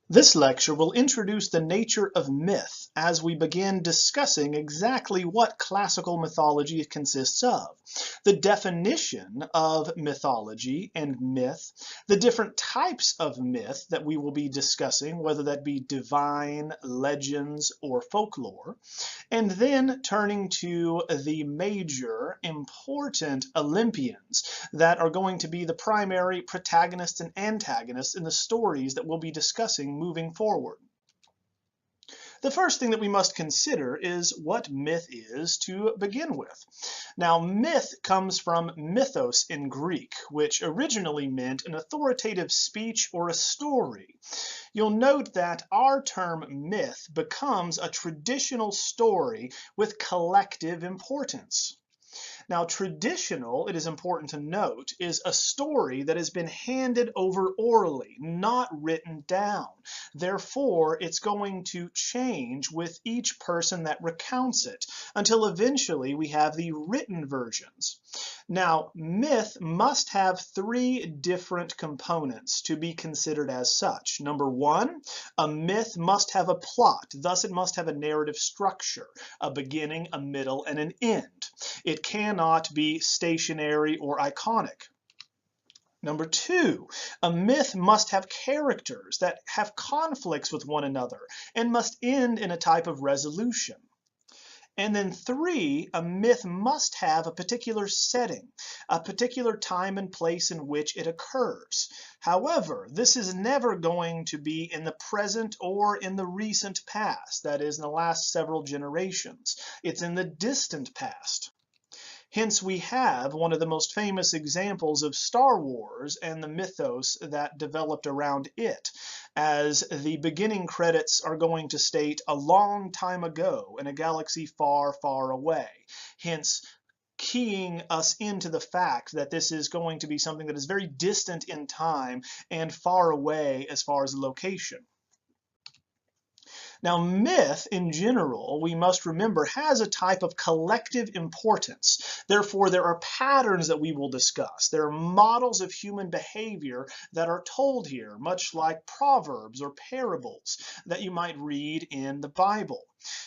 This lecture will introduce the nature of myth as we begin discussing exactly what classical mythology consists of, the definition of mythology and myth, the different types of myth that we will be discussing, whether that be divine, legends, or folklore, and then turning to the major important Olympians that are going to be the primary protagonists and antagonists in the stories that we'll be discussing moving forward. The first thing that we must consider is what myth is to begin with. Now, myth comes from mythos in Greek, which originally meant an authoritative speech or a story. You'll note that our term myth becomes a traditional story with collective importance. Now, traditional, it is important to note, is a story that has been handed over orally, not written down. Therefore, it's going to change with each person that recounts it until eventually we have the written versions. Now, myth must have three different components to be considered as such. Number one, a myth must have a plot, thus it must have a narrative structure, a beginning, a middle, and an end. It cannot be stationary or iconic. Number two, a myth must have characters that have conflicts with one another and must end in a type of resolution. And then three, a myth must have a particular setting, a particular time and place in which it occurs. However, this is never going to be in the present or in the recent past, that is, in the last several generations. It's in the distant past. Hence, we have one of the most famous examples of Star Wars and the mythos that developed around it, as the beginning credits are going to state a long time ago in a galaxy far, far away. Hence, keying us into the fact that this is going to be something that is very distant in time and far away as far as location. Now, myth in general, we must remember, has a type of collective importance. Therefore, there are patterns that we will discuss. There are models of human behavior that are told here, much like proverbs or parables that you might read in the Bible.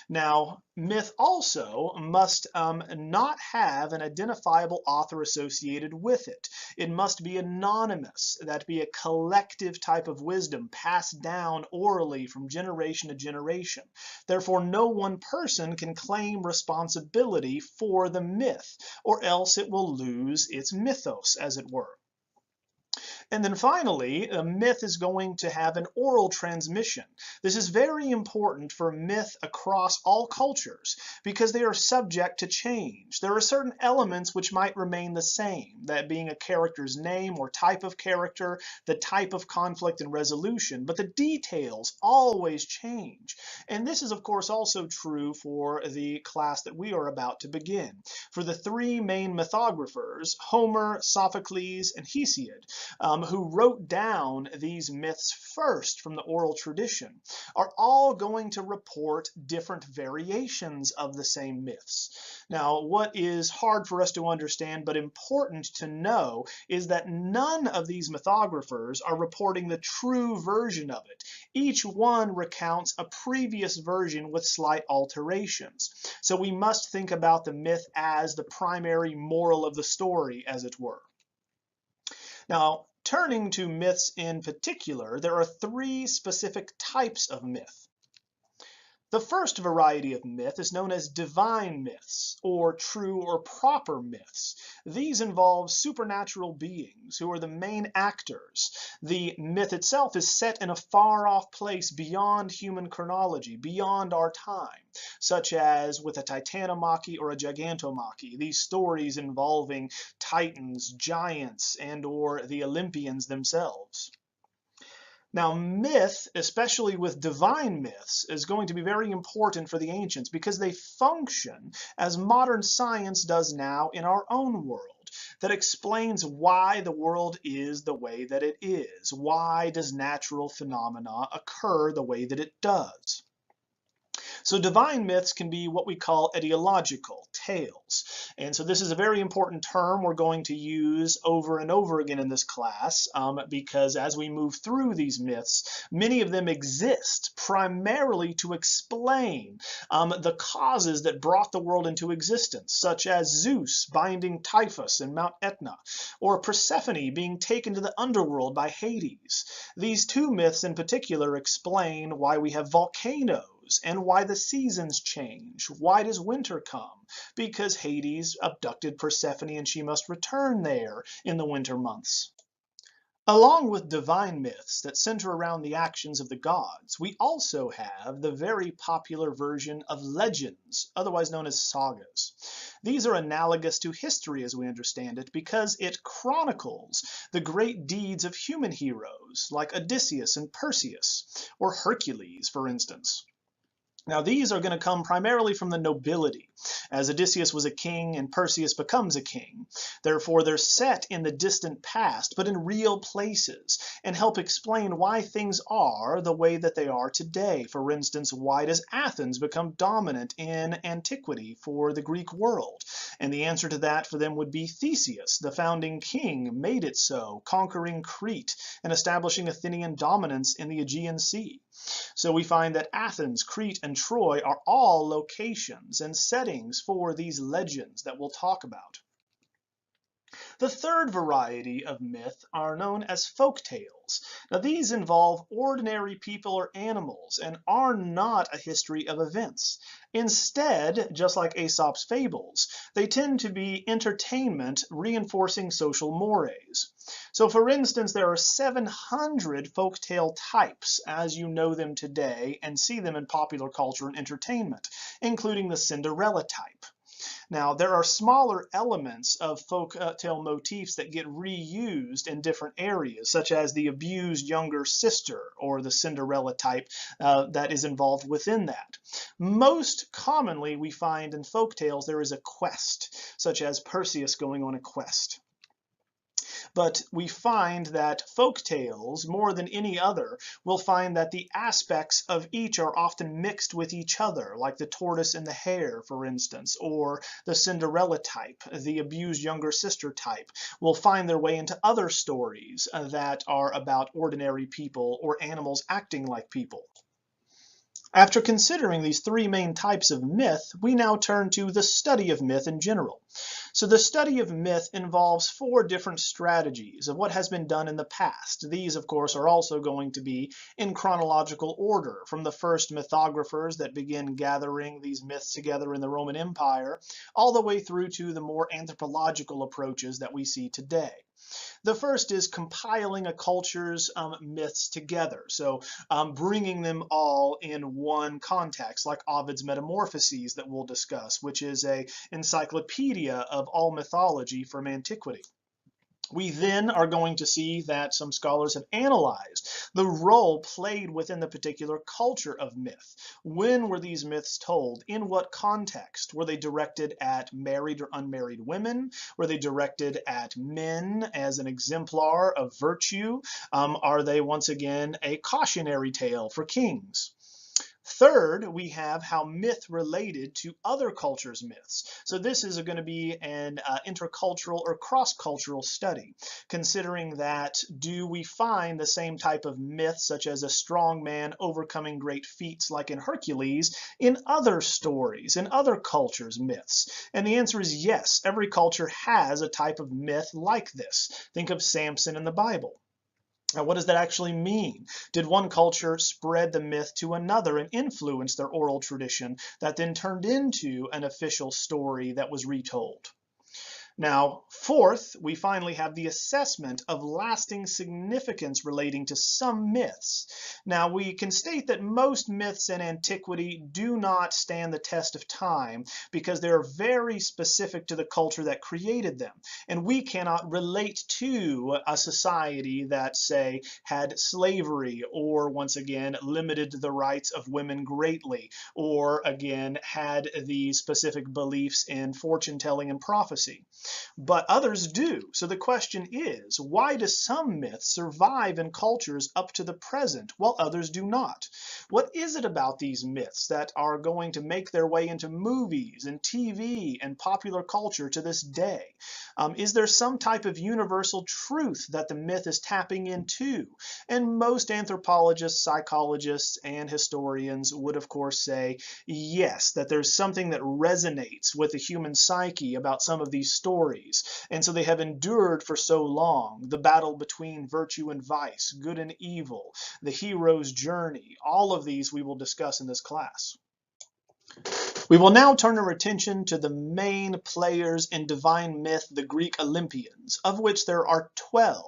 Now, myth also must not have an identifiable author associated with it. It must be anonymous, that be a collective type of wisdom passed down orally from generation to generation. Therefore, no one person can claim responsibility for the myth, or else it will lose its mythos, as it were. And then finally, a myth is going to have an oral transmission. This is very important for myth across all cultures because they are subject to change. There are certain elements which might remain the same, that being a character's name or type of character, the type of conflict and resolution, but the details always change. And this is, of course, also true for the class that we are about to begin. For the three main mythographers, Homer, Sophocles, and Hesiod, who wrote down these myths first from the oral tradition, are all going to report different variations of the same myths. Now, what is hard for us to understand but important to know is that none of these mythographers are reporting the true version of it. Each one recounts a previous version with slight alterations. So we must think about the myth as the primary moral of the story, as it were. Now, turning to myths in particular, there are three specific types of myth. The first variety of myth is known as divine myths, or true or proper myths. These involve supernatural beings who are the main actors. The myth itself is set in a far-off place beyond human chronology, beyond our time, such as with a titanomachy or a gigantomachy, these stories involving titans, giants, and or the Olympians themselves. Now, myth, especially with divine myths, is going to be very important for the ancients because they function as modern science does now in our own world. That explains why the world is the way that it is. Why does natural phenomena occur the way that it does? So divine myths can be what we call etiological tales. And so this is a very important term we're going to use over and over again in this class, because as we move through these myths, many of them exist primarily to explain the causes that brought the world into existence, such as Zeus binding Typhus in Mount Etna, or Persephone being taken to the underworld by Hades. These two myths in particular explain why we have volcanoes and why the seasons change. Why does winter come? Because Hades abducted Persephone and she must return there in the winter months. Along with divine myths that center around the actions of the gods, we also have the very popular version of legends, otherwise known as sagas. These are analogous to history as we understand it because it chronicles the great deeds of human heroes like Odysseus and Perseus, or Hercules, for instance. Now, these are going to come primarily from the nobility, as Odysseus was a king and Perseus becomes a king. Therefore, they're set in the distant past, but in real places, and help explain why things are the way that they are today. For instance, why does Athens become dominant in antiquity for the Greek world? And the answer to that for them would be Theseus, the founding king, made it so, conquering Crete and establishing Athenian dominance in the Aegean Sea. So we find that Athens, Crete, and Troy are all locations and settings for these legends that we'll talk about. The third variety of myth are known as folk tales. Now these involve ordinary people or animals and are not a history of events. Instead, just like Aesop's fables, they tend to be entertainment reinforcing social mores. So for instance, there are 700 folktale types as you know them today and see them in popular culture and entertainment, including the Cinderella type. Now, there are smaller elements of folktale motifs that get reused in different areas, such as the abused younger sister or the Cinderella type that is involved within that. Most commonly, we find in folktales there is a quest, such as Perseus going on a quest. But we find that folk tales, more than any other, will find that the aspects of each are often mixed with each other, like the tortoise and the hare, for instance, or the Cinderella type, the abused younger sister type, will find their way into other stories that are about ordinary people or animals acting like people. After considering these three main types of myth, we now turn to the study of myth in general. So the study of myth involves four different strategies of what has been done in the past. These, of course, are also going to be in chronological order, from the first mythographers that begin gathering these myths together in the Roman Empire, all the way through to the more anthropological approaches that we see today. The first is compiling a culture's myths together, so bringing them all in one context, like Ovid's Metamorphoses that we'll discuss, which is an encyclopedia of all mythology from antiquity. We then are going to see that some scholars have analyzed the role played within the particular culture of myth. When were these myths told? In what context? Were they directed at married or unmarried women? Were they directed at men as an exemplar of virtue? Are they once again a cautionary tale for kings? Third, we have how myth related to other cultures' myths. So this is going to be an intercultural or cross-cultural study, considering that do we find the same type of myth, such as a strong man overcoming great feats like in Hercules, in other stories, in other cultures' myths? And the answer is yes. Every culture has a type of myth like this. Think of Samson in the Bible. Now, what does that actually mean? Did one culture spread the myth to another and influence their oral tradition that then turned into an official story that was retold? Now, fourth, we finally have the assessment of lasting significance relating to some myths. Now, we can state that most myths in antiquity do not stand the test of time because they are very specific to the culture that created them. And we cannot relate to a society that, say, had slavery or, once again, limited the rights of women greatly, or, again, had the specific beliefs in fortune telling and prophecy. but others do. So the question is, why do some myths survive in cultures up to the present while others do not? What is it about these myths that are going to make their way into movies and TV and popular culture to this day? Is there some type of universal truth that the myth is tapping into? And most anthropologists, psychologists, and historians would of course say yes, that there's something that resonates with the human psyche about some of these stories. And so they have endured for so long. The battle between virtue and vice, good and evil, the hero's journey, all of these we will discuss in this class. We will now turn our attention to the main players in divine myth, the Greek Olympians, of which there are 12,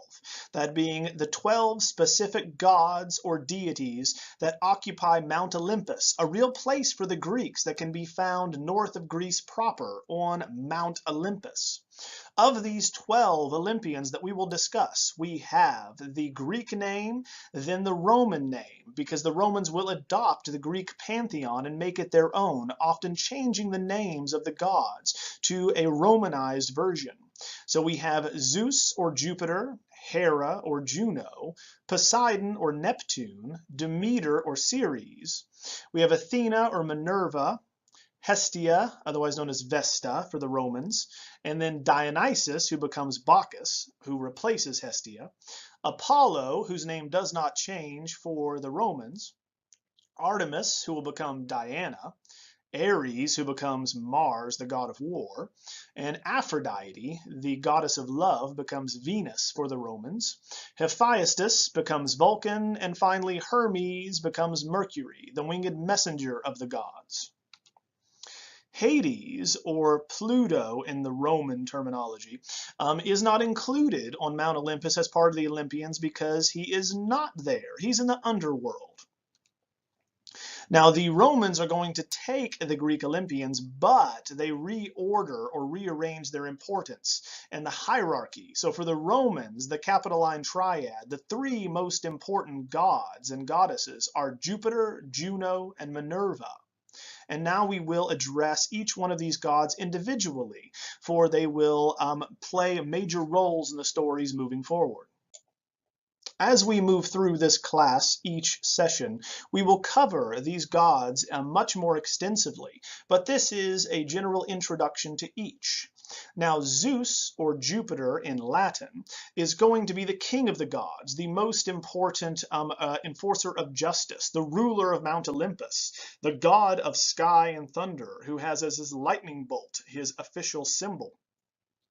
that being the 12 specific gods or deities that occupy Mount Olympus, a real place for the Greeks that can be found north of Greece proper on Mount Olympus. Of these 12 Olympians that we will discuss, we have the Greek name, then the Roman name, because the Romans will adopt the Greek Pantheon and make it their own, often changing the names of the gods to a Romanized version. So we have Zeus or Jupiter, Hera or Juno, Poseidon or Neptune, Demeter or Ceres. We have Athena or Minerva, Hestia, otherwise known as Vesta for the Romans, and then Dionysus, who becomes Bacchus, who replaces Hestia, Apollo, whose name does not change for the Romans, Artemis, who will become Diana, Ares, who becomes Mars, the god of war, and Aphrodite, the goddess of love, becomes Venus for the Romans, Hephaestus becomes Vulcan, and finally Hermes becomes Mercury, the winged messenger of the gods. Hades, or Pluto in the Roman terminology, is not included on Mount Olympus as part of the Olympians because he is not there. He's in the underworld. Now, the Romans are going to take the Greek Olympians, but they reorder or rearrange their importance and the hierarchy. So for the Romans, the Capitoline Triad, the three most important gods and goddesses are Jupiter, Juno, and Minerva. And now we will address each one of these gods individually, for they will play major roles in the stories moving forward. As we move through this class each session, we will cover these gods much more extensively, but this is a general introduction to each. Now, Zeus, or Jupiter in Latin, is going to be the king of the gods, the most important enforcer of justice, the ruler of Mount Olympus, the god of sky and thunder, who has as his lightning bolt his official symbol.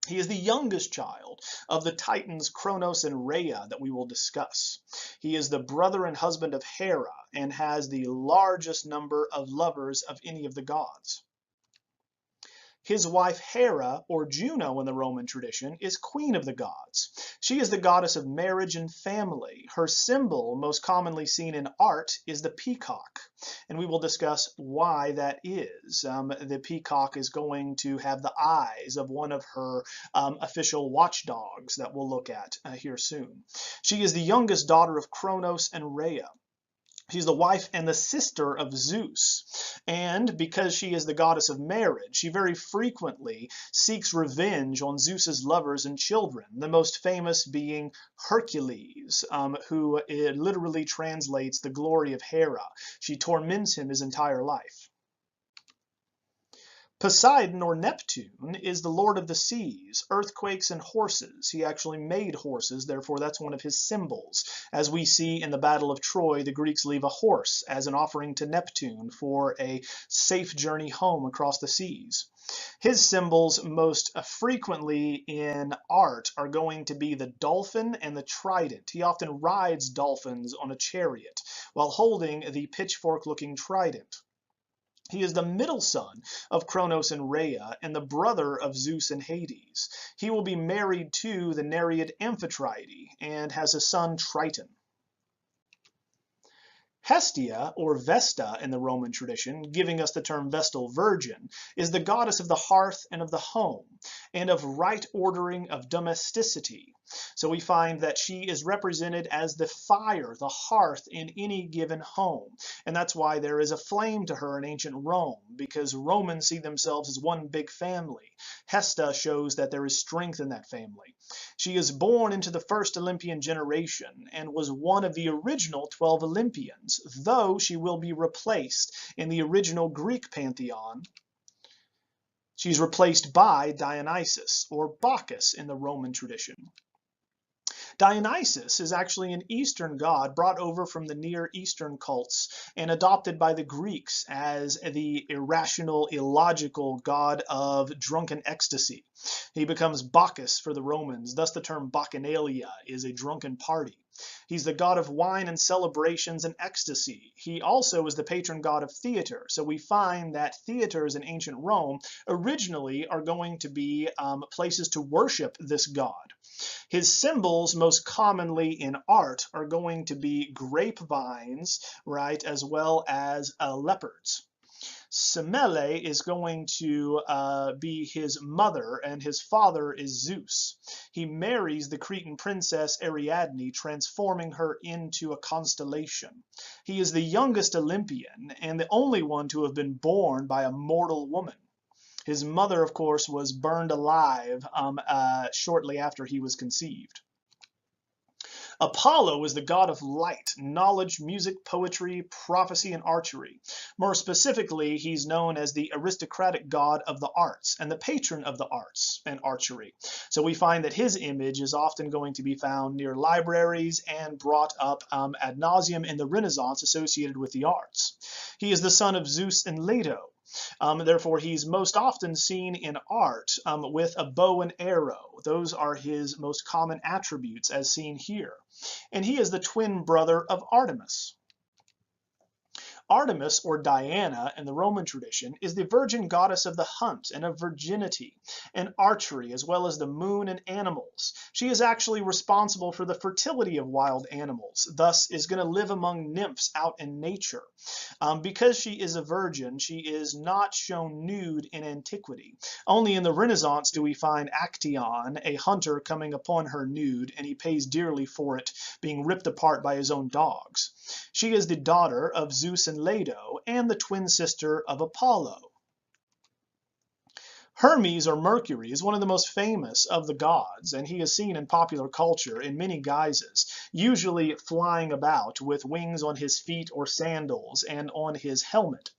He is the youngest child of the Titans Kronos and Rhea that we will discuss. He is the brother and husband of Hera and has the largest number of lovers of any of the gods. His wife Hera, or Juno in the Roman tradition, is queen of the gods. She is the goddess of marriage and family. Her symbol, most commonly seen in art, is the peacock, and we will discuss why that is. The peacock is going to have the eyes of one of her official watchdogs that we'll look at here soon. She is the youngest daughter of Kronos and Rhea. She's the wife and the sister of Zeus, and because she is the goddess of marriage, she very frequently seeks revenge on Zeus's lovers and children, the most famous being Hercules, who literally translates the glory of Hera. She torments him his entire life. Poseidon, or Neptune, is the lord of the seas, earthquakes, and horses. He actually made horses, therefore that's one of his symbols. As we see in the Battle of Troy, the Greeks leave a horse as an offering to Neptune for a safe journey home across the seas. His symbols most frequently in art are going to be the dolphin and the trident. He often rides dolphins on a chariot while holding the pitchfork-looking trident. He is the middle son of Kronos and Rhea and the brother of Zeus and Hades. He will be married to the Nereid Amphitrite and has a son Triton. Hestia, or Vesta in the Roman tradition, giving us the term Vestal Virgin, is the goddess of the hearth and of the home, and of right ordering of domesticity. So we find that she is represented as the fire, the hearth in any given home. And that's why there is a flame to her in ancient Rome, because Romans see themselves as one big family. Hesta shows that there is strength in that family. She is born into the first Olympian generation and was one of the original 12 Olympians, though she will be replaced in the original Greek Pantheon. She's replaced by Dionysus, or Bacchus in the Roman tradition. Dionysus is actually an Eastern god brought over from the Near Eastern cults and adopted by the Greeks as the irrational, illogical god of drunken ecstasy. He becomes Bacchus for the Romans, thus the term Bacchanalia is a drunken party. He's the god of wine and celebrations and ecstasy. He also is the patron god of theater. So we find that theaters in ancient Rome originally are going to be places to worship this god. His symbols most commonly in art are going to be grapevines, right, as well as leopards. Semele is going to be his mother, and his father is Zeus. He marries the Cretan princess Ariadne, transforming her into a constellation. He is the youngest Olympian and the only one to have been born by a mortal woman. His mother, of course, was burned alive shortly after he was conceived. Apollo is the god of light, knowledge, music, poetry, prophecy, and archery. More specifically, he's known as the aristocratic god of the arts and the patron of the arts and archery. So we find that his image is often going to be found near libraries and brought up ad nauseum in the Renaissance associated with the arts. He is the son of Zeus and Leto. Therefore, he's most often seen in art with a bow and arrow. Those are his most common attributes as seen here. And he is the twin brother of Artemis. Artemis, or Diana, in the Roman tradition, is the virgin goddess of the hunt and of virginity and archery, as well as the moon and animals. She is actually responsible for the fertility of wild animals, thus is going to live among nymphs out in nature. Because she is a virgin, she is not shown nude in antiquity. Only in the Renaissance do we find Actaeon, a hunter, coming upon her nude, and he pays dearly for it, being ripped apart by his own dogs. She is the daughter of Zeus and Leto and the twin sister of Apollo. Hermes, or Mercury, is one of the most famous of the gods, and he is seen in popular culture in many guises, usually flying about with wings on his feet or sandals and on his helmet.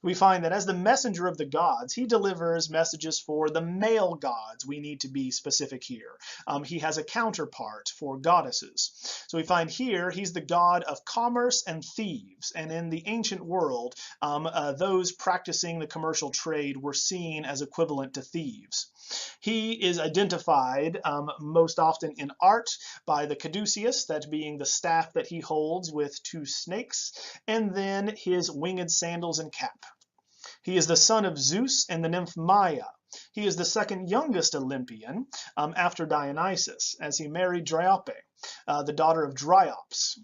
We find that as the messenger of the gods, he delivers messages for the male gods. We need to be specific here. He has a counterpart for goddesses. So we find here he's the god of commerce and thieves, and in the ancient world, those practicing the commercial trade were seen as equivalent to thieves. He is identified most often in art by the caduceus, that being the staff that he holds with two snakes, and then his winged sandals and cap. He is the son of Zeus and the nymph Maia. He is the second youngest Olympian after Dionysus, as he married Dryope, the daughter of Dryops.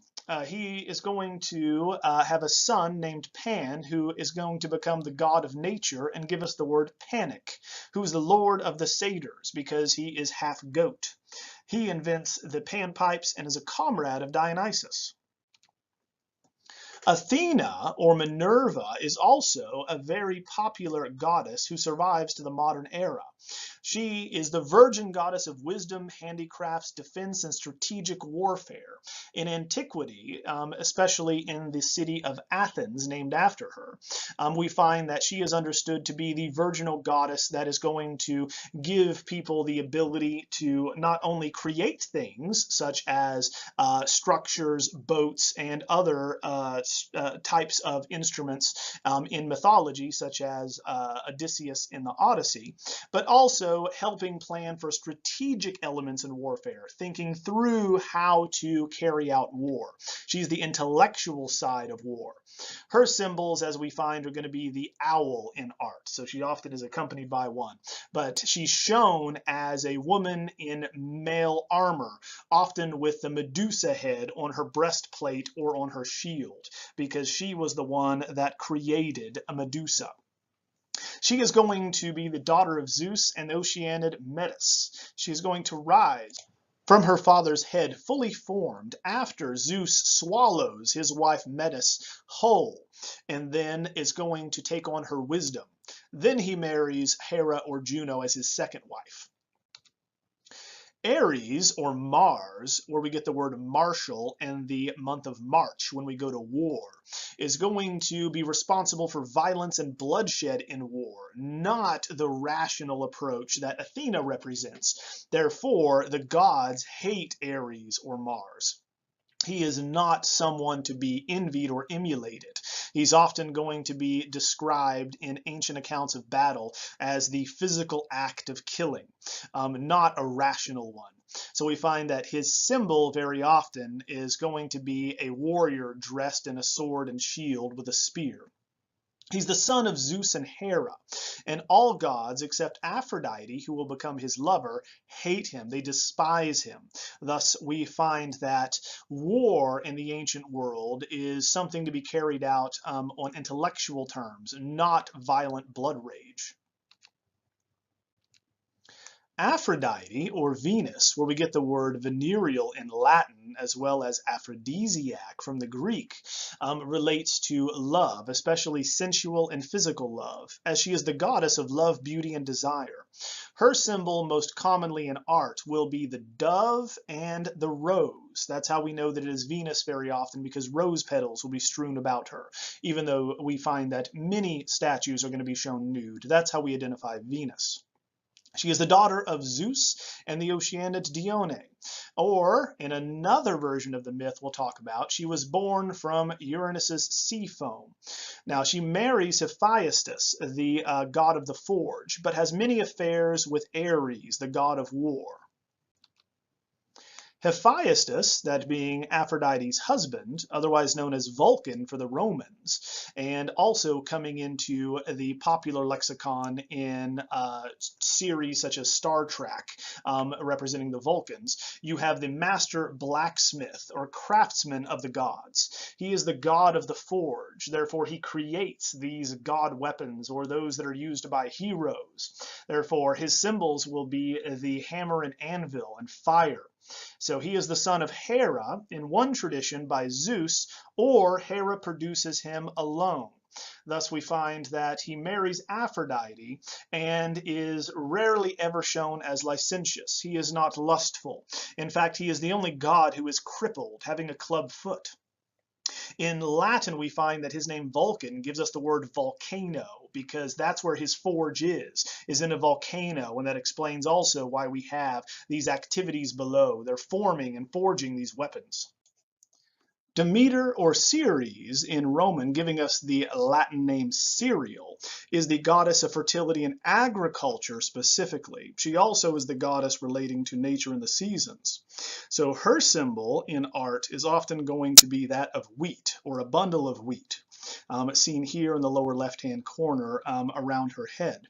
He is going to have a son named Pan, who is going to become the god of nature and give us the word Panic, who is the lord of the satyrs because he is half goat. He invents the panpipes and is a comrade of Dionysus. Athena, or Minerva, is also a very popular goddess who survives to the modern era. She is the virgin goddess of wisdom, handicrafts, defense, and strategic warfare. In antiquity, especially in the city of Athens, named after her, we find that she is understood to be the virginal goddess that is going to give people the ability to not only create things, such as structures, boats, and other types of instruments in mythology, such as Odysseus in the Odyssey, but also helping plan for strategic elements in warfare, thinking through how to carry out war. She's the intellectual side of war. Her symbols, as we find, are going to be the owl in art, so she often is accompanied by one, but she's shown as a woman in male armor, often with the Medusa head on her breastplate or on her shield, because she was the one that created a Medusa. She is going to be the daughter of Zeus and Oceanid Metis. She is going to rise from her father's head fully formed, after Zeus swallows his wife Metis whole, and then is going to take on her wisdom. Then he marries Hera or Juno as his second wife. Ares, or Mars, where we get the word martial and the month of March when we go to war, is going to be responsible for violence and bloodshed in war, not the rational approach that Athena represents. Therefore, the gods hate Ares or Mars. He is not someone to be envied or emulated. He's often going to be described in ancient accounts of battle as the physical act of killing, not a rational one. So we find that his symbol very often is going to be a warrior dressed in a sword and shield with a spear. He's the son of Zeus and Hera, and all gods except Aphrodite, who will become his lover, hate him. They despise him. Thus, we find that war in the ancient world is something to be carried out on intellectual terms, not violent blood rage. Aphrodite, or Venus, where we get the word venereal in Latin, as well as aphrodisiac from the Greek, relates to love, especially sensual and physical love, as she is the goddess of love, beauty, and desire. Her symbol, most commonly in art, will be the dove and the rose. That's how we know that it is Venus very often, because rose petals will be strewn about her, even though we find that many statues are going to be shown nude. That's how we identify Venus. She is the daughter of Zeus and the Oceanid Dione. Or, in another version of the myth we'll talk about, she was born from Uranus's sea foam. Now, she marries Hephaestus, the god of the forge, but has many affairs with Ares, the god of war. Hephaestus, that being Aphrodite's husband, otherwise known as Vulcan for the Romans, and also coming into the popular lexicon in series such as Star Trek, representing the Vulcans, you have the master blacksmith or craftsman of the gods. He is the god of the forge, therefore he creates these god weapons, or those that are used by heroes. Therefore, his symbols will be the hammer and anvil and fire. So he is the son of Hera, in one tradition by Zeus, or Hera produces him alone. Thus we find that he marries Aphrodite and is rarely ever shown as licentious. He is not lustful. In fact, he is the only god who is crippled, having a club foot. In Latin, we find that his name Vulcan gives us the word volcano, because that's where his forge is in a volcano, and that explains also why we have these activities below. They're forming and forging these weapons. Demeter, or Ceres in Roman, giving us the Latin name cereal, is the goddess of fertility and agriculture specifically. She also is the goddess relating to nature and the seasons. So her symbol in art is often going to be that of wheat, or a bundle of wheat, seen here in the lower left-hand corner around her head.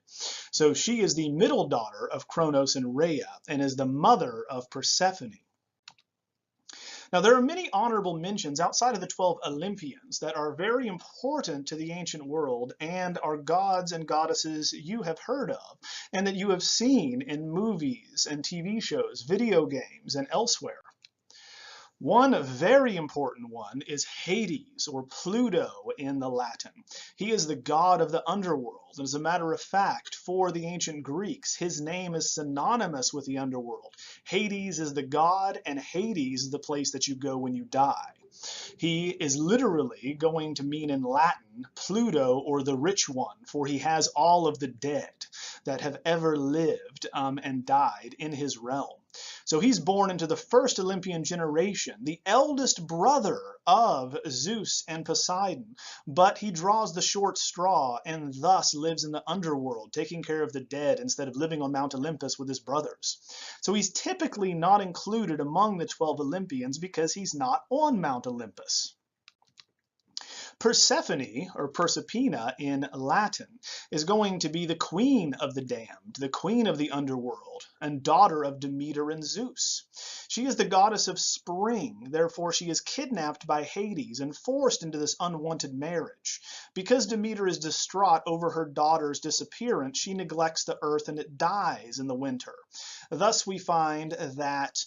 So she is the middle daughter of Kronos and Rhea, and is the mother of Persephone. Now, there are many honorable mentions outside of the 12 Olympians that are very important to the ancient world and are gods and goddesses you have heard of and that you have seen in movies and TV shows, video games, and elsewhere. One very important one is Hades, or Pluto in the Latin. He is the god of the underworld. As a matter of fact, for the ancient Greeks, his name is synonymous with the underworld. Hades is the god, and Hades is the place that you go when you die. He is literally going to mean in Latin Pluto, or the rich one, for he has all of the dead that have ever lived and died in his realm. So he's born into the first Olympian generation, the eldest brother of Zeus and Poseidon, but he draws the short straw and thus lives in the underworld, taking care of the dead instead of living on Mount Olympus with his brothers. So he's typically not included among the 12 Olympians because he's not on Mount Olympus. Persephone, or Proserpina in Latin, is going to be the queen of the damned, the queen of the underworld. and daughter of Demeter and Zeus. She is the goddess of spring, therefore she is kidnapped by Hades and forced into this unwanted marriage. Because Demeter is distraught over her daughter's disappearance, she neglects the earth and it dies in the winter. Thus we find that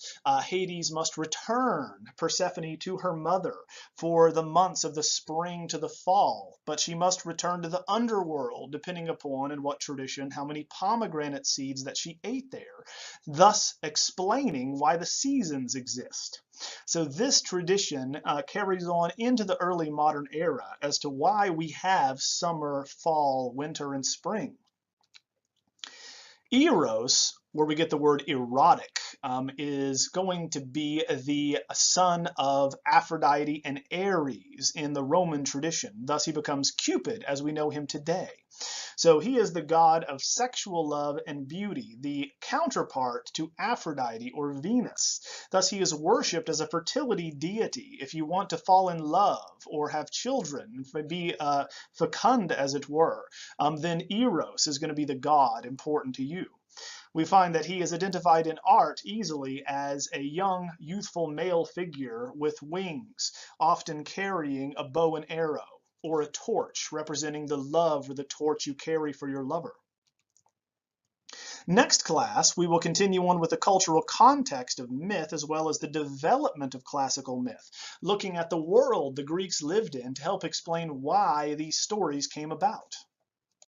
Hades must return Persephone to her mother for the months of the spring to the fall, but she must return to the underworld, depending upon, in what tradition, how many pomegranate seeds that she ate there, thus explaining why the seasons exist. So this tradition carries on into the early modern era as to why we have summer, fall, winter, and spring. Eros, where we get the word erotic, is going to be the son of Aphrodite and Ares in the Roman tradition. Thus he becomes Cupid as we know him today. So he is the god of sexual love and beauty, the counterpart to Aphrodite or Venus. Thus he is worshipped as a fertility deity. If you want to fall in love or have children, be fecund as it were, then Eros is going to be the god important to you. We find that he is identified in art easily as a young, youthful male figure with wings, often carrying a bow and arrow, or a torch representing the love or the torch you carry for your lover. Next class, we will continue on with the cultural context of myth as well as the development of classical myth, looking at the world the Greeks lived in to help explain why these stories came about.